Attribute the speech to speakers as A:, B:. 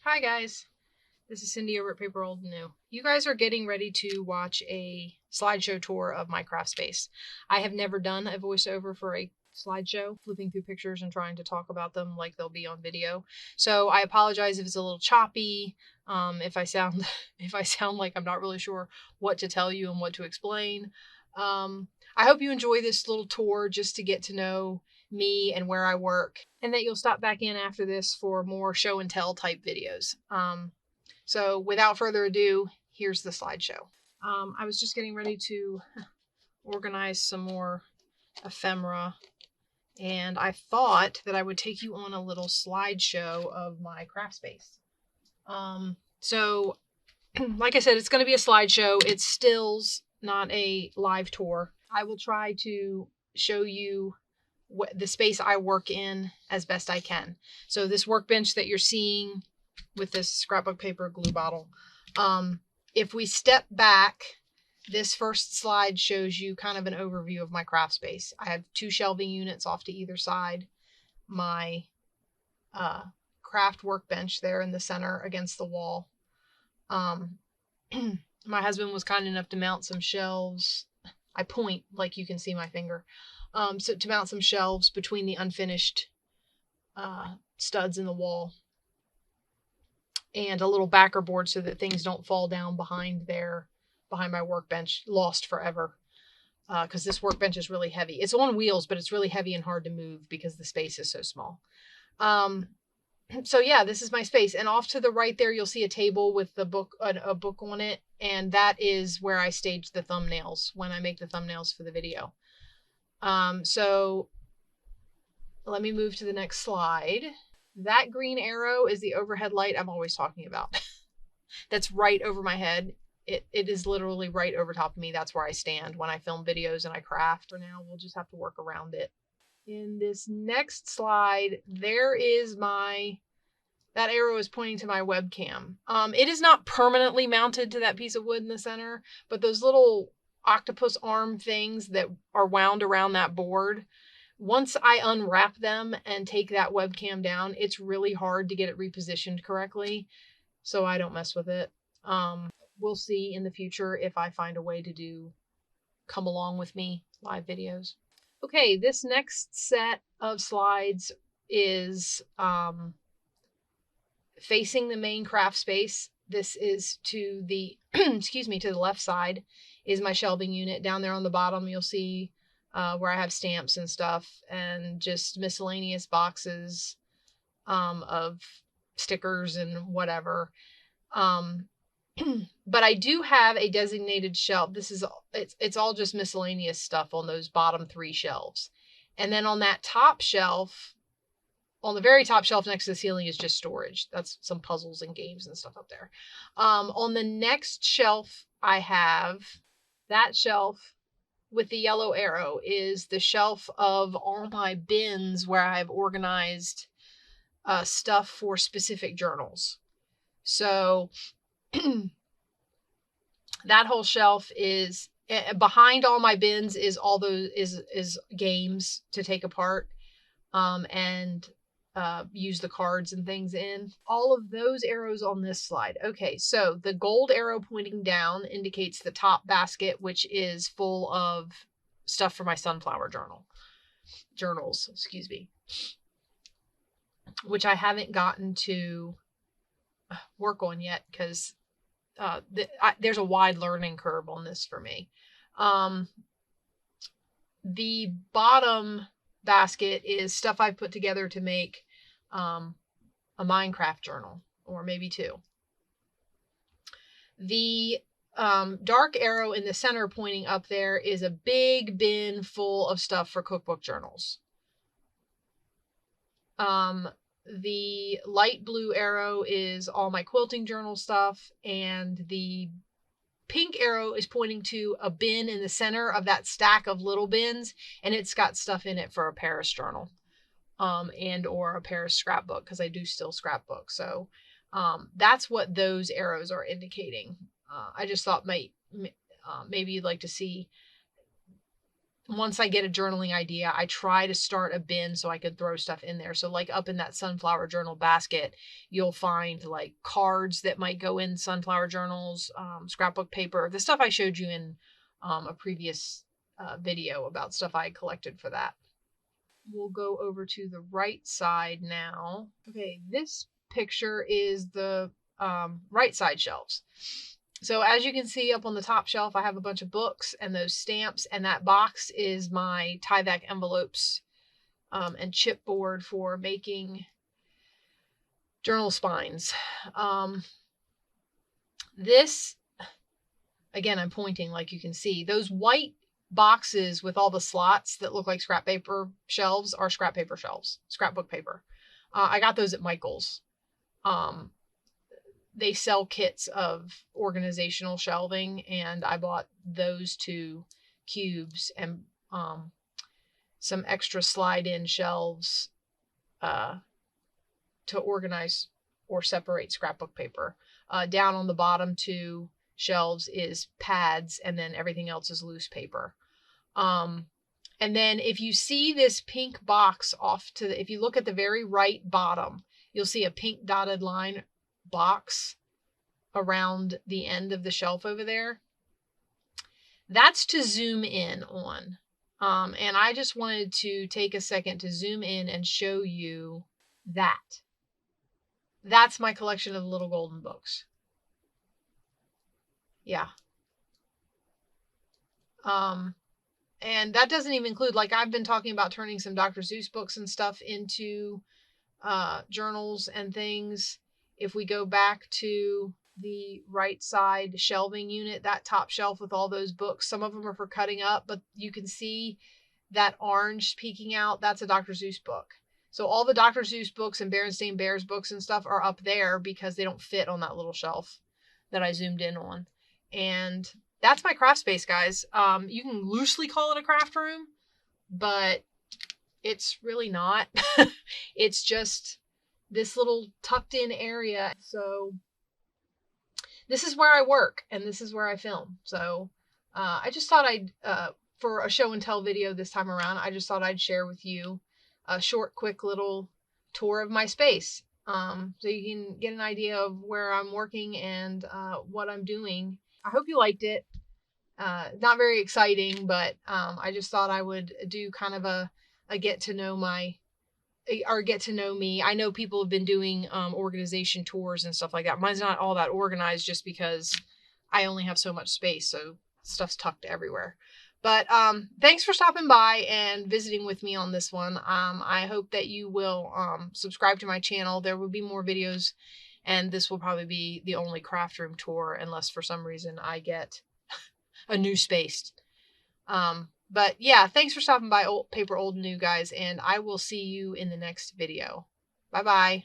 A: Hi guys, this is Cindy over at paper.old.new. You guys are getting ready to watch a slideshow tour of my craft space. I have never done a voiceover for a slideshow, flipping through pictures and trying to talk about them like they'll be on video. So I apologize if it's a little choppy, if I sound like I'm not really sure what to tell you and what to explain. I hope you enjoy this little tour just to get to know me and where I work, and that you'll stop back in after this for more show and tell type videos. So without further ado, here's the slideshow. I was just getting ready to organize some more ephemera, and I thought that I would take you on a little slideshow of my craft space. So like I said, it's going to be a slideshow. It's stills, not a live tour. I will try to show you the space I work in as best I can. So this workbench that you're seeing with this scrapbook paper glue bottle, if we step back, this first slide shows you kind of an overview of my craft space. I have 2 shelving units off to either side. My craft workbench there in the center against the wall. My husband was kind enough to mount some shelves. I point like you can see my finger. So to mount some shelves between the unfinished studs in the wall, and a little backer board so that things don't fall down behind my workbench, lost forever. Because this workbench is really heavy. It's on wheels, but it's really heavy and hard to move because the space is so small. So yeah, this is my space, and off to the right there, you'll see a table with a book on it, and that is where I stage the thumbnails when I make the thumbnails for the video. So let me move to the next slide. That green arrow is the overhead light I'm always talking about. That's right over my head. It is literally right over top of me. That's where I stand when I film videos and I craft. For now, we'll just have to work around it. In this next slide, there is that arrow is pointing to my webcam. It is not permanently mounted to that piece of wood in the center, but those little octopus arm things that are wound around that board, once I unwrap them and take that webcam down, it's really hard to get it repositioned correctly, so I don't mess with it. We'll see in the future if I find a way to come along with me live videos. Okay, this next set of slides is facing the main craft space. This is to the excuse me, to the left side is my shelving unit. Down there on the bottom, you'll see where I have stamps and stuff, and just miscellaneous boxes of stickers and whatever. But I do have a designated shelf. It's all just miscellaneous stuff on those bottom 3 shelves. And then on that top shelf, on the very top shelf next to the ceiling, is just storage. That's some puzzles and games and stuff up there. On the next shelf, I have that shelf with the yellow arrow is the shelf of all my bins where I've organized stuff for specific journals. So that whole shelf is behind all my bins is all those is games to take apart and use the cards and things in. All of those arrows on this slide. Okay, so the gold arrow pointing down indicates the top basket, which is full of stuff for my sunflower journals, excuse me, which I haven't gotten to work on yet because there's a wide learning curve on this for me. The bottom basket is stuff I've put together to make a Minecraft journal, or maybe 2. The dark arrow in the center pointing up there is a big bin full of stuff for cookbook journals. The light blue arrow is all my quilting journal stuff, and the pink arrow is pointing to a bin in the center of that stack of little bins, and it's got stuff in it for a Paris journal and or a Paris scrapbook, because I do still scrapbook. So that's what those arrows are indicating. I just thought maybe you'd like to see once I get a journaling idea, I try to start a bin so I could throw stuff in there. So like up in that sunflower journal basket, you'll find like cards that might go in sunflower journals, scrapbook paper, the stuff I showed you in a previous video about stuff I collected for that. We'll go over to the right side now. Okay, this picture is the right side shelves. So as you can see up on the top shelf, I have a bunch of books and those stamps, and that box is my Tyvek envelopes and chipboard for making journal spines. This, again, I'm pointing like you can see, those white boxes with all the slots that look like scrap paper shelves are scrap paper shelves, scrapbook paper. I got those at Michael's. They sell kits of organizational shelving, and I bought those 2 cubes and some extra slide-in shelves to organize or separate scrapbook paper. Down on the bottom 2 shelves is pads, and then everything else is loose paper. And then if you see this pink box off to the, if you look at the very right bottom, you'll see a pink dotted line box around the end of the shelf over there. That's to zoom in on. And I just wanted to take a second to zoom in and show you that. That's my collection of little golden books. Yeah. And that doesn't even include, like, I've been talking about turning some Dr. Seuss books and stuff into journals and things. If we go back to the right side shelving unit, that top shelf with all those books, some of them are for cutting up, but you can see that orange peeking out. That's a Dr. Seuss book. So all the Dr. Seuss books and Berenstain Bears books and stuff are up there because they don't fit on that little shelf that I zoomed in on. And that's my craft space, guys. You can loosely call it a craft room, but it's really not. It's just this little tucked in area. So this is where I work and this is where I film. So I just thought I'd, for a show and tell video this time around, I just thought I'd share with you a short, quick little tour of my space. So you can get an idea of where I'm working and what I'm doing. I hope you liked it. Not very exciting, but I just thought I would do kind of a get to know me. I know people have been doing organization tours and stuff like that. Mine's not all that organized just because I only have so much space, so stuff's tucked everywhere. But thanks for stopping by and visiting with me on this one. I hope that you will subscribe to my channel. There will be more videos, and this will probably be the only craft room tour unless for some reason I get a new space. But yeah, thanks for stopping by Paper Old and New, guys, and I will see you in the next video. Bye-bye.